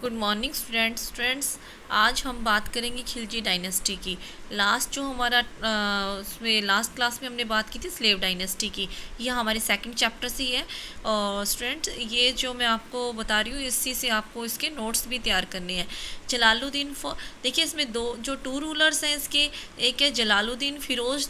Good morning students. आज हम बात करेंगे खिलजी डायनेस्टी की। लास्ट जो हमारा उसमें लास्ट क्लास में हमने बात की थी स्लेव डायनेस्टी की। यह हमारे सेकंड चैप्टर से ही है। और स्टूडेंट ये जो मैं आपको बता रही हूँ इसी से आपको इसके नोट्स भी तैयार करने हैं। जलालुद्दीन देखिए इसमें टू रूलर्स हैं इसके। एक है जलालुद्दीन फिरोज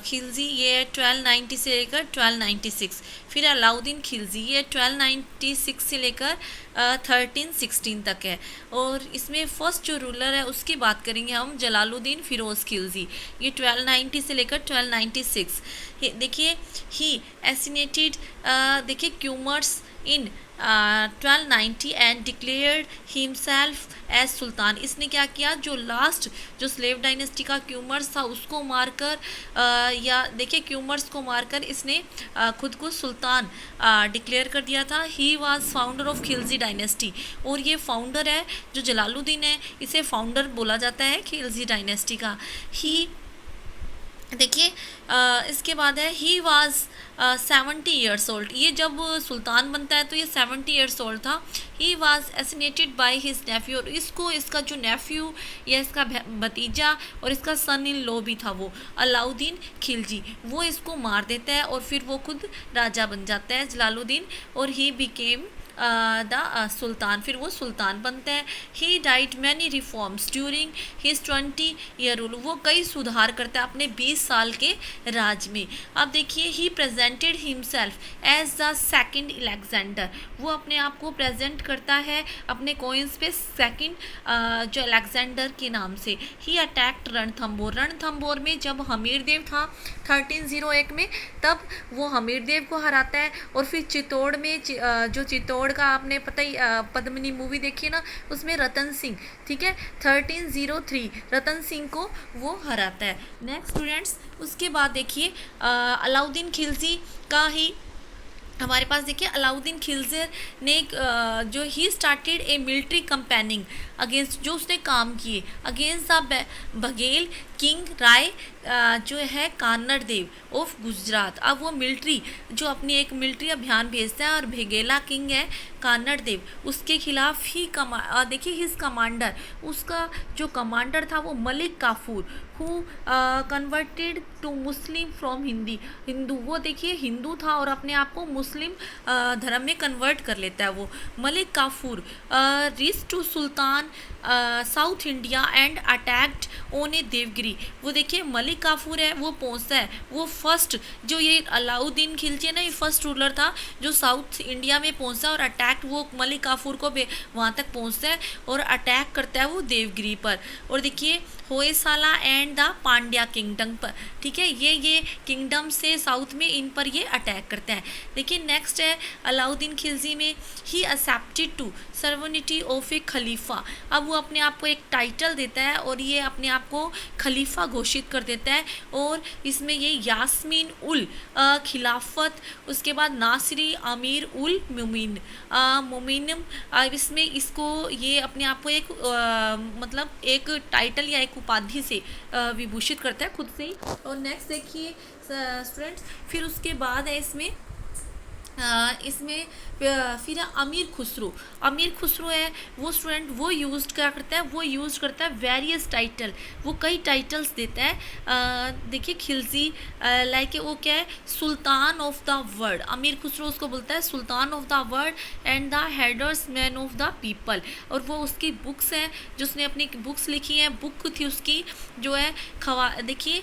खिलजी, ये है 1290 से लेकर 1296। फिर अलाउद्दीन खिलजी, ये 1296 से लेकर 1316 तक है। और इसमें फर्स्ट जो रूलर है उसकी बात करेंगे हम, जलालुद्दीन फिरोज खिलजी। ये 1290 से लेकर 1296। देखिए ही एसिनेटेड, देखिए क्यूमर्स इन 1290 एंड डिक्लेयर्ड हिमसेल्फ एज सुल्तान। इसने क्या किया, जो लास्ट जो स्लेव डायनेस्टी का क्यूमर्स था उसको मारकर या देखिए क्यूमर्स को मारकर इसने खुद को सुल्तान डिक्लेयर कर दिया था। He was founder of Khilji dynasty. और ये फाउंडर है जो जलालुद्दीन है, इसे फाउंडर बोला जाता है खिलजी डायनेस्टी का। ही देखिए इसके बाद है ही वाज 70 ईयर्स ओल्ड। ये जब सुल्तान बनता है तो ये 70 ईयर्स ओल्ड था। He was assassinated by his nephew, और इसको इसका जो नेफ्यू या इसका भतीजा और इसका सन इन लॉ भी था वो अलाउद्दीन खिलजी, वो इसको मार देता है और फिर वो खुद राजा बन जाता है जलालुद्दीन। और ही बिकेम द सुल्तान, फिर वो सुल्तान बनता है। He died many reforms during his 20 year rule. वो कई सुधार करता है अपने 20 साल के राज में। अब देखिए he presented himself as the second Alexander. वो अपने आप को प्रेजेंट करता है अपने कोइंस पे सेकंड जो अलेक्जेंडर के नाम से। ही अटैक्ट रणथंबोर। रणथंबोर में जब हमीरदेव था 1301 में, तब वो हमीरदेव को हराता है। और फिर चित्तौड़ में जो चित्तौड़ का आपने पता ही पद्मिनी मूवी देखी है ना, उसमें रतन सिंह, ठीक है, 1303 रतन सिंह को वो हराता है। नेक्स्ट स्टूडेंट्स, उसके बाद देखिए अलाउद्दीन खिलजी का ही हमारे पास देखिए अलाउद्दीन खिलजी ने जो he started A military campaigning against, जो उसने काम किए अगेंस्ट द बघेल किंग राय जो है कान्नड़ देव ऑफ गुजरात। अब वो मिलिट्री जो अपनी एक मिलिट्री अभियान भेजता है और भेगेला किंग है कान्नड़ देव, उसके खिलाफ ही देखिए हिज कमांडर, उसका जो कमांडर था वो Malik Kafur, who converted to Muslim from Hindu. वो देखिए हिंदू था और अपने आप को मुस्लिम धर्म में कन्वर्ट कर लेता है वो। Malik Kafur reach to sultan south India and attacked on a Devagiri. वो देखिए मलिक काफूर है, वो पहुंचता है, वो फर्स्ट जो ये अलाउद्दीन खिलजी है ना, ये फर्स्ट रूलर था जो साउथ इंडिया में पहुंचता है और अटैक वो मलिक काफूर को वहाँ तक पहुंचता है और अटैक करता है वो देवगिरी पर। और देखिए Hoysala and the Pandya kingdom पर, ठीक है, ये किंगडम से साउथ में इन पर ये अटैक करते हैं। देखिए नेक्स्ट है अलाउद्दीन खिलजी में ही एक्सेप्टेड टू सर्वनिटी ऑफ ए खलीफा। अब वो अपने आप को एक टाइटल देता है और ये अपने आप को खलीफा घोषित कर देता है। और इसमें ये यास्मीन उल खिलाफत, उसके बाद नासिरी अमीर उल मोमिनम, इसमें इसको ये अपने आप को एक मतलब एक टाइटल या एक उपाधि से विभूषित करता है खुद से ही। और नेक्स्ट देखिए स्टूडेंट्स, फिर उसके बाद है इसमें फिर अमीर खुसरो है वो स्टूडेंट, वो यूज़ क्या करता है, वो यूज़ करता है वेरियस टाइटल, वो कई टाइटल्स देता है। देखिए खिलजी लाइक वो क्या है, सुल्तान ऑफ द वर्ल्ड। अमीर खुसरो उसको बोलता है sultan of the world and the headers man of the people. और वो उसकी बुक्स हैं जो उसने अपनी बुक्स लिखी हैं, बुक थी उसकी जो है देखिए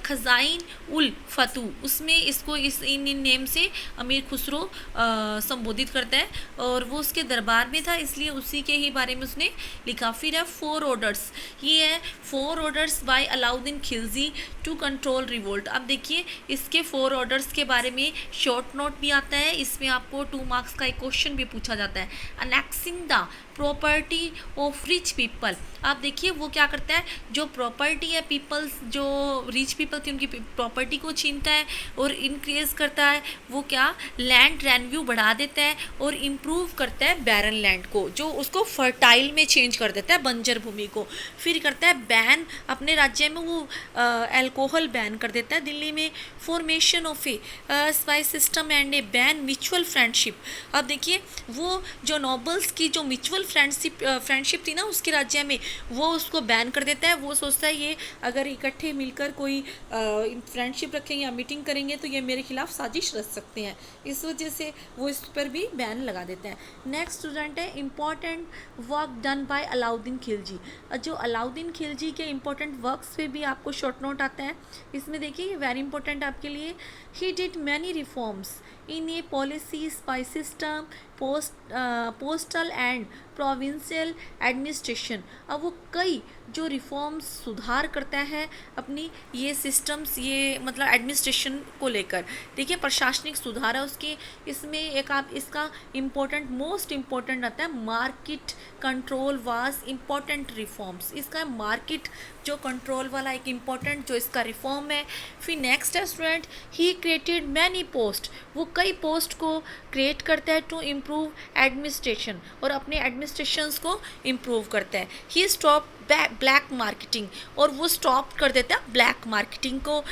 खजाइन उल फतू, उसमें इसको इन नेम से अमीर खुसरो संबोधित करता है। और वो उसके दरबार में था इसलिए उसी के ही बारे में उसने लिखा। फिर है 4 ऑर्डर्स, ये है 4 orders by Alauddin Khilji to control revolt. अब देखिए इसके 4 ऑर्डर्स के बारे में शॉर्ट नोट भी आता है, इसमें आपको 2 मार्क्स का एक क्वेश्चन भी पूछा जाता है। Annexing the property of rich people. आप देखिए वो क्या करता है, जो प्रॉपर्टी है पीपल्स, जो रिच पीपल थी उनकी प्रॉपर्टी को छीनता है और इनक्रीज करता है। वो क्या, लैंड रेवेन्यू बढ़ा देता है और इम्प्रूव करता है बैरन लैंड को, जो उसको फर्टाइल में चेंज कर देता है, बंजर भूमि को। फिर करता है बैन अपने राज्य में, वो अल्कोहल बैन कर देता है दिल्ली में। Formation of A spice system and A ban mutual friendship. अब देखिए वो जो नोबल्स की जो म्यूचुअल फ्रेंडशिप थी ना उसके राज्य में, वो उसको बैन कर देता है। वो सोचता है ये अगर इकट्ठे मिलकर कोई फ्रेंडशिप रखेंगे या मीटिंग करेंगे तो ये मेरे खिलाफ साजिश रच सकते हैं, इस वजह से वो इस पर भी बैन लगा देते हैं। नेक्स्ट स्टूडेंट है important work done by Alauddin Khilji. जो अलाउद्दीन खिलजी के इम्पोर्टेंट वर्क्स पे भी आपको शॉर्ट नोट आता है, इसमें देखिए ये वेरी इंपॉर्टेंट आपके लिए। He did many reforms in A policy spice system postal and provincial administration. अब वो कई जो रिफॉर्म्स सुधार करता है अपनी ये सिस्टम्स, ये मतलब एडमिनिस्ट्रेशन को लेकर। देखिए प्रशासनिक सुधार है उसके, इसमें एक आप इसका इम्पोर्टेंट मोस्ट इम्पोर्टेंट आता है market control was important reforms. इसका मार्केट जो कंट्रोल वाला एक इम्पोर्टेंट जो इसका रिफॉर्म है। फिर नेक्स्ट है student he created many post. वो कई पोस्ट को क्रिएट करता है टू इम्प्रूव एडमिनिस्ट्रेशन, और अपने एडमिनिस्ट्रेशंस को इम्प्रूव करता है। ही स्टॉप ब्लैक मार्केटिंग, और वो स्टॉप कर देता है ब्लैक मार्केटिंग को।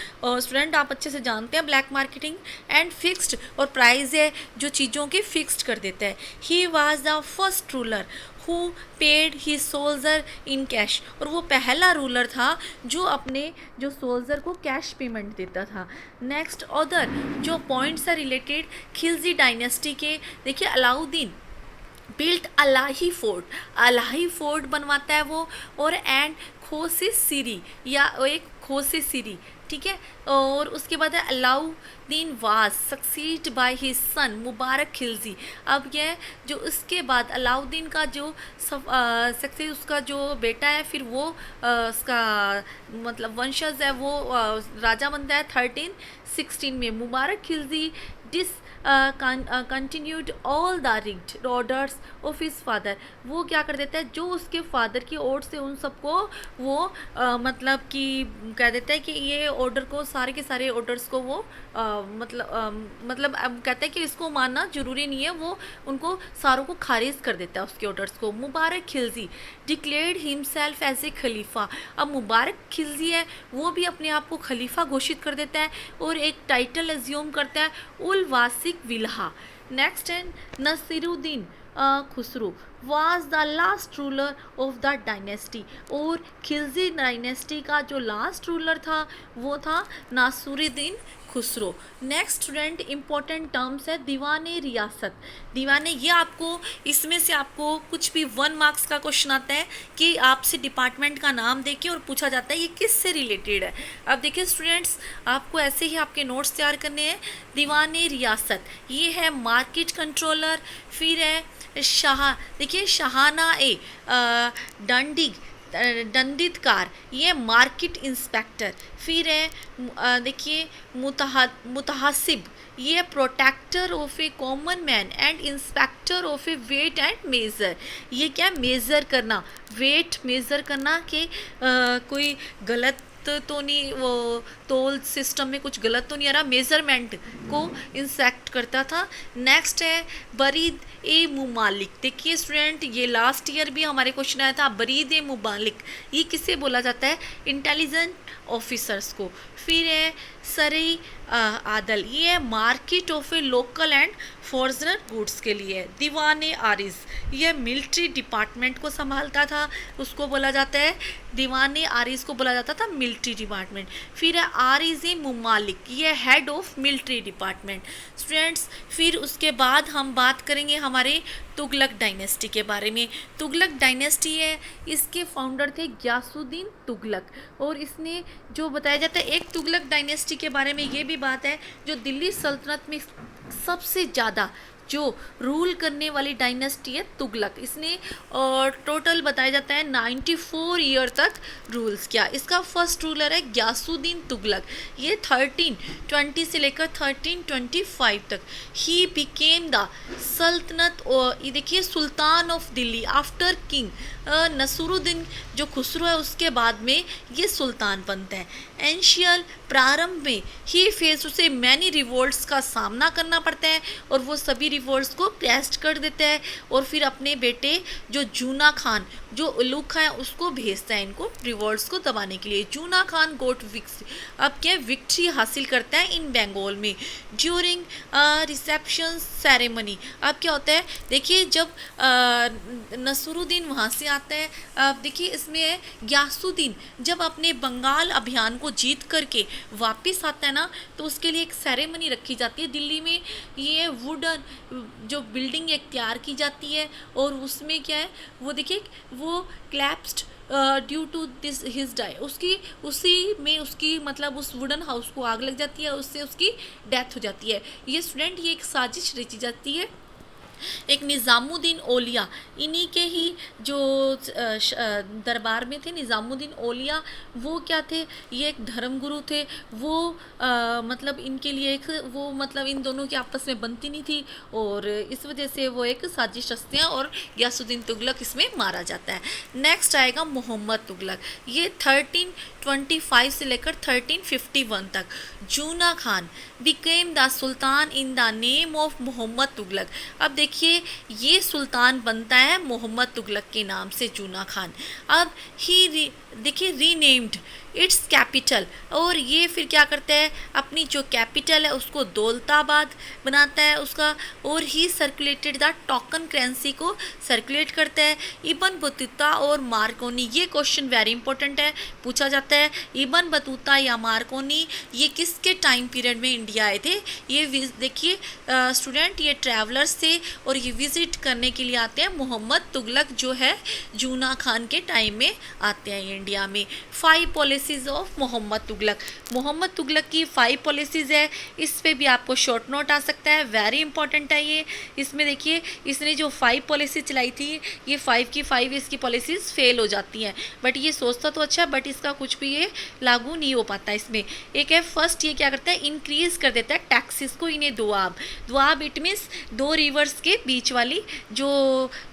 स्टूडेंट आप अच्छे से जानते हैं ब्लैक मार्केटिंग। एंड फिक्स्ड, और प्राइस है जो चीज़ों की फिक्स्ड कर देता है। He was the first ruler who paid he soldier in cash, और वो पहला रूलर था जो अपने जो सोल्जर को कैश पेमेंट देता था। नेक्स्ट अदर जो पॉइंट्स है रिलेटेड खिलजी डायनेस्टी के, देखिए Alauddin built Elahi fort, Elahi fort बनवाता है वो, और एंड खोसे सीरी या एक खोसे सीरी, ठीक है। और उसके बाद है Alauddin was succeed by his son Mubarak Khilji. अब यह जो उसके बाद अलाउद्दीन का जो सक्सेस उसका जो बेटा है, फिर वो उसका मतलब वंशज है, वो राजा बनता है 1316 में। Mubarak Khilji discontinued all the rigid orders of his father. वो क्या कर देता है जो उसके फादर की ओर से उन सबको वो मतलब कि कह देता है कि ये ऑर्डर को सारे के सारे ऑर्डर्स को वो मतलब अब कहता है कि इसको मानना ज़रूरी नहीं है, वो उनको सारों को खारिज कर देता है उसके ऑर्डर्स को। Mubarak Khilji declared himself as a khalifa. अब मुबारक खिलजी है वो भी अपने आप को खलीफा घोषित कर देता है और एक टाइटल एज्यूम करता है उल वासिक विल्हा। नेक्स्ट है Nasiruddin Khusro was the last ruler of the dynasty, और खिलजी डायनेस्टी का जो लास्ट रूलर था वो था Nasiruddin Khusro. Next student important terms है दीवाने रियासत। दीवाने ये आपको इसमें से आपको कुछ भी 1 मार्क्स का क्वेश्चन आता है कि आपसे डिपार्टमेंट का नाम देके और पूछा जाता है ये किससे रिलेटेड है। अब देखिए स्टूडेंट्स आपको ऐसे ही आपके नोट्स तैयार करने हैं। दीवाने रियासत ये है मार्केट कंट्रोलर, फिर है शाह, देखिए शाहाना ए दंडितकार ये मार्केट इंस्पेक्टर, फिर है देखिए मुतहसिब ये protector of a common man and inspector of a weight and measure. ये क्या मेज़र करना, वेट मेज़र करना कि कोई गलत तो नहीं, वो तोल सिस्टम में कुछ गलत तो नहीं आ रहा, मेज़रमेंट को इंस्पेक्ट करता था। नेक्स्ट है बरीद ए मुमालिक। देखिए स्टूडेंट ये लास्ट ईयर भी हमारे क्वेश्चन आया था, बरीद ए मुमालिक ये किसे बोला जाता है, इंटेलिजेंट ऑफिसर्स को। फिर है सरी आदल ये है market of A local and foreigner goods के लिए। दीवाने आरिज ये मिलिट्री डिपार्टमेंट को संभालता था, उसको बोला जाता है दीवाने आरिज को बोला जाता था मिलिट्री डिपार्टमेंट। फिर है आरिज ए मुमालिक ये head of military department. Students फिर उसके बाद हम बात करेंगे हमारे तुगलक डायनेस्टी के बारे में। तुगलक डायनेस्टी है इसके फाउंडर थे गयासुद्दीन तुगलक, और इसने जो बताया जाता है एक तुगलक डायनेस्टी के बारे में ये भी बात है जो दिल्ली सल्तनत में सबसे ज़्यादा जो रूल करने वाली डायनेस्टी है तुगलक। इसने टोटल बताया जाता है 94 ईयर तक रूल्स किया। इसका फर्स्ट रूलर है गयासुद्दीन तुगलक, ये 1320 से लेकर 1325 तक। ही बिकेम द सल्तनत, और ये देखिए sultan of Delhi after king Nasiruddin जो खुसरो है उसके बाद में ये सुल्तान बनता है। एंशियल प्रारंभ में ही फेस उसे मैनी रिवोल्ट्स का सामना करना पड़ता है और वो सभी रिवोल्ट्स को क्रैश कर देता है और फिर अपने बेटे जो जूना खान जो उलूग खान है उसको भेजता है इनको रिवोल्ट्स को दबाने के लिए। जूना खान गोट विक्स अब क्या विक्ट्री हासिल करता है इन बंगाल में ड्यूरिंग रिसेप्शन सेरेमनी। अब क्या होता है देखिए जब नसरुद्दीन वहाँ से आता है, अब देखिए इसमें गयासुद्दीन जब अपने बंगाल अभियान को जीत करके वापस आता है ना तो उसके लिए एक सेरेमनी रखी जाती है दिल्ली में। ये वुडन जो बिल्डिंग एक तैयार की जाती है और उसमें क्या है वो देखिए वो collapsed due to this his die उसकी उसी में उसकी मतलब उस वुडन हाउस को आग लग जाती है, उससे उसकी डेथ हो जाती है। ये स्टूडेंट ये एक साजिश रची जाती है। एक निज़ामुद्दीन औलिया इन्हीं के ही जो दरबार में थे निज़ामुद्दीन औलिया वो क्या थे ये एक धर्मगुरु थे वो मतलब इनके लिए एक वो मतलब इन दोनों की आपस में बनती नहीं थी और इस वजह से वो एक साजिश रचते हैं और गयासुद्दीन तुगलक इसमें मारा जाता है। नेक्स्ट आएगा मोहम्मद तुगलक। ये 1325 से लेकर 1351 तक Juna Khan became the sultan in the name of Mohammad Tughlaq. अब देखिए ये सुल्तान बनता है मोहम्मद तुगलक के नाम से जूना खान। अब ही देखिए रीनेम्ड इट्स कैपिटल और ये फिर क्या करता है अपनी जो कैपिटल है उसको दौलताबाद बनाता है उसका और ही सर्कुलेटेड द टोकन करेंसी को सर्कुलेट करता है। इब्न बतूता और मार्कोनी ये क्वेश्चन वेरी इंपॉर्टेंट है पूछा जाता है। इब्न बतूता या मार्कोनी ये किसके टाइम पीरियड में इंडिया आए थे? ये देखिए स्टूडेंट ये ट्रैवलर्स थे और ये विजिट करने के लिए आते हैं। मोहम्मद तुगलक जो है जूना खान के टाइम में आते हैं इंडिया में। 5 पॉलिसीज ऑफ मोहम्मद तुगलक। मोहम्मद तुगलक की 5 पॉलिसीज़ है, इस पे भी आपको शॉर्ट नोट आ सकता है, वेरी इंपॉर्टेंट है ये। इसमें देखिए इसने जो 5 पॉलिसी चलाई थी ये 5 की 5 इसकी पॉलिसीज़ फेल हो जाती हैं बट ये सोचता तो अच्छा बट इसका कुछ भी ये लागू नहीं हो पाता। इसमें एक है फर्स्ट ये क्या करता है इंक्रीज़ कर देता है टैक्सेस को इन्हें दुआब इट मीन्स 2 रिवर्स के बीच वाली जो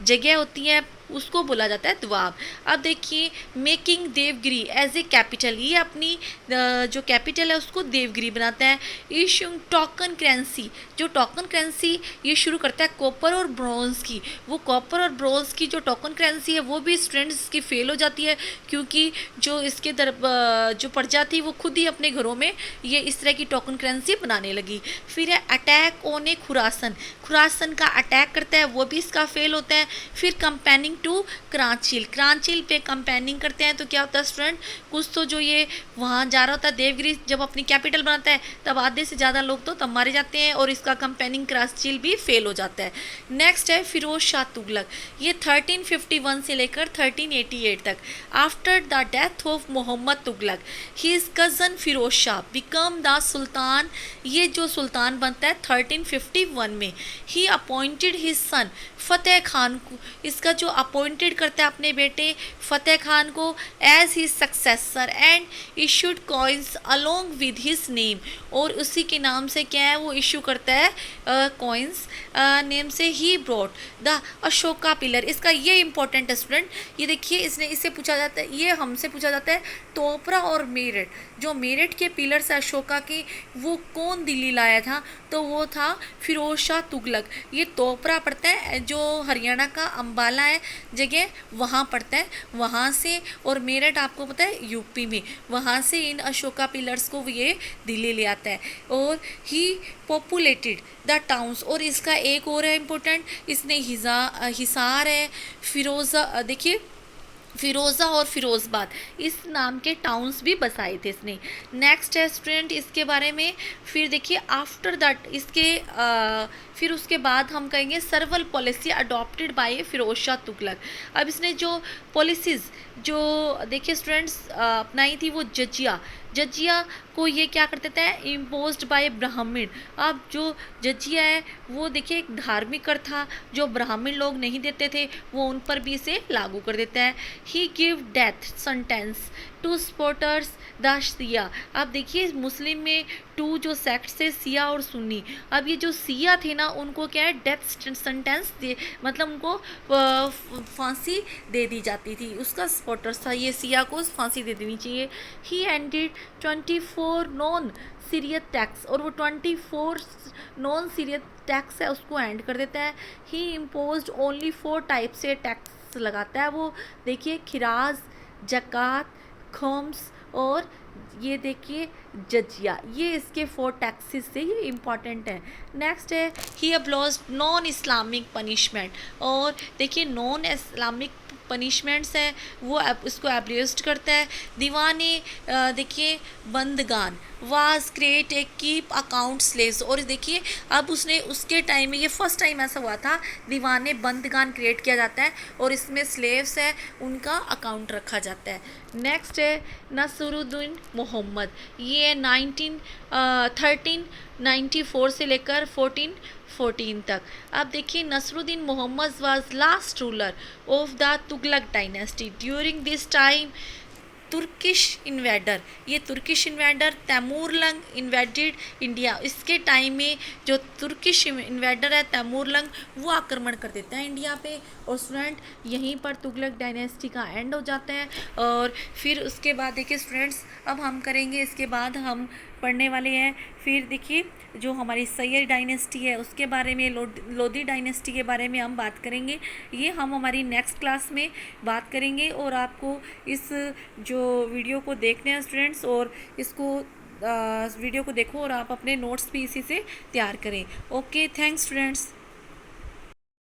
जगह होती है उसको बोला जाता है दुआब। अब देखिए making Devagiri as a capital ये अपनी जो कैपिटल है उसको देवगिरी बनाता है। इशूइंग टोकन करेंसी जो टोकन करेंसी ये शुरू करता है कॉपर और ब्रॉन्ज की। वो कॉपर और ब्रॉन्ज की जो टोकन करेंसी है वो भी स्टूडेंट्स की फेल हो जाती है क्योंकि जो इसके जो प्रजा थी वो खुद ही अपने घरों में ये इस तरह की टोकन करेंसी बनाने लगी। फिर है अटैक ऑन ए खुरासन का अटैक करता है वो भी इसका फेल होता है। फिर कंपेनिंग टू क्रांचील पे कंपेनिंग करते हैं तो क्या होता है स्टूडेंट कुछ तो जो ये वहाँ जा रहा होता है देवगिरी जब अपनी कैपिटल बनाता है तब आधे से ज़्यादा लोग तो तब मारे जाते हैं और इसका कंपेनिंग क्रांचील भी फेल हो जाता है। नेक्स्ट है फिरोज शाह तुगलक। ये 1351 से लेकर 1388 तक। After the death of Mohammad Tughlaq his cousin Firoz Shah become the sultan. ये जो सुल्तान बनता है 1351 में। He appointed his son Fateh Khan को इसका जो अपॉइंटेड करता है अपने बेटे फतेह खान को as his successor and issued coins along with his name और उसी के नाम से क्या है वो इशू करता है कॉइन्स नेम से। He brought the Ashoka pillar. इसका ये इंपॉर्टेंट है स्टूडेंट ये देखिए इससे पूछा जाता है ये हमसे पूछा जाता है तोपरा और मेरठ जो मेरठ के पिलर्स है अशोका के वो कौन दिल्ली लाया था तो वो था फिरोज शाह तुगलक। ये तोपरा पड़ता है जो हरियाणा का अंबाला है जगह वहाँ पड़ता है वहाँ से और मेरठ आपको पता है यूपी में वहाँ से इन अशोका पिलर्स को ये दिल्ली ले आता है। और ही पॉपुलेटेड द टाउन्स और इसका एक और है इम्पोर्टेंट इसने हिसार है फिरोज़ा देखिए फिरोज़ा और फिरोज़बाद इस नाम के टाउन्स भी बसाए थे इसने। नेक्स्ट है स्टूडेंट इसके बारे में फिर देखिए आफ्टर दैट इसके फिर उसके बाद हम कहेंगे several policy adopted by Firoz Shah Tughlaq. अब इसने जो पॉलिसीज़ जो देखिए स्टूडेंट्स अपनाई थी वो जजिया को ये क्या कर देता है, इम्पोज्ड बाय ब्राह्मण। अब जो जजिया है वो देखिए एक धार्मिक कर था, जो ब्राह्मण लोग नहीं देते थे वो उन पर भी इसे लागू कर देता है। He give death sentence to supporters the Shia. अब देखिए मुस्लिम में टू जो सेक्ट है सिया और सुन्नी, अब ये जो सिया थे ना उनको क्या है डेथ सेंटेंस दे, मतलब उनको फांसी दे दी जाती थी, उसका सपोर्टर्स था, ये सिया को फांसी दे देनी चाहिए। ही एंडेड 24 नॉन सीरियत टैक्स, और वो 24 नॉन सीरियत टैक्स है उसको एंड कर देता है। ही इम्पोज्ड ओनली 4 टाइप से टैक्स लगाता है वो, देखिए खिराज, जक़ात, खम्स और ये देखिए जजिया, ये इसके 4 टैक्सेस से ये इम्पॉर्टेंट है। नेक्स्ट है ही अब्लॉज्ड नॉन इस्लामिक पनिशमेंट, और देखिए नॉन इस्लामिक पनिशमेंट्स है वो इसको एब्लिस्ट करता है। दीवाने देखिए बंदगान was create a keep account slaves, और देखिए अब उसने उसके टाइम में ये फर्स्ट टाइम ऐसा हुआ था, दीवाने बंदगान क्रिएट किया जाता है और इसमें स्लेव्स है उनका अकाउंट रखा जाता है। नेक्स्ट है नसरुद्दीन मोहम्मद, ये 1394 से लेकर 1414 तक। अब देखिए Nasiruddin Mohammad was last ruler of the Tughlaq dynasty during this time Turkish invader, ये Turkish invader Taimurlang invaded India, इसके टाइम में जो तुर्किश इन्वेडर है तैमूरलंग वो आक्रमण कर देता है इंडिया पे, और स्टूडेंट यहीं पर तुगलक डायनेस्टी का एंड हो जाता है। और फिर उसके बाद देखिए स्टूडेंट्स अब हम करेंगे, इसके बाद हम पढ़ने वाले हैं फिर देखिए जो हमारी सैयद डायनेस्टी है उसके बारे में, लोधी डायनेस्टी के बारे में हम बात करेंगे, ये हम हमारी नेक्स्ट क्लास में बात करेंगे। और आपको इस जो वीडियो को देखने हैं स्टूडेंट्स, और इसको वीडियो को देखो और आप अपने नोट्स भी इसी से तैयार करें। Okay, thanks students.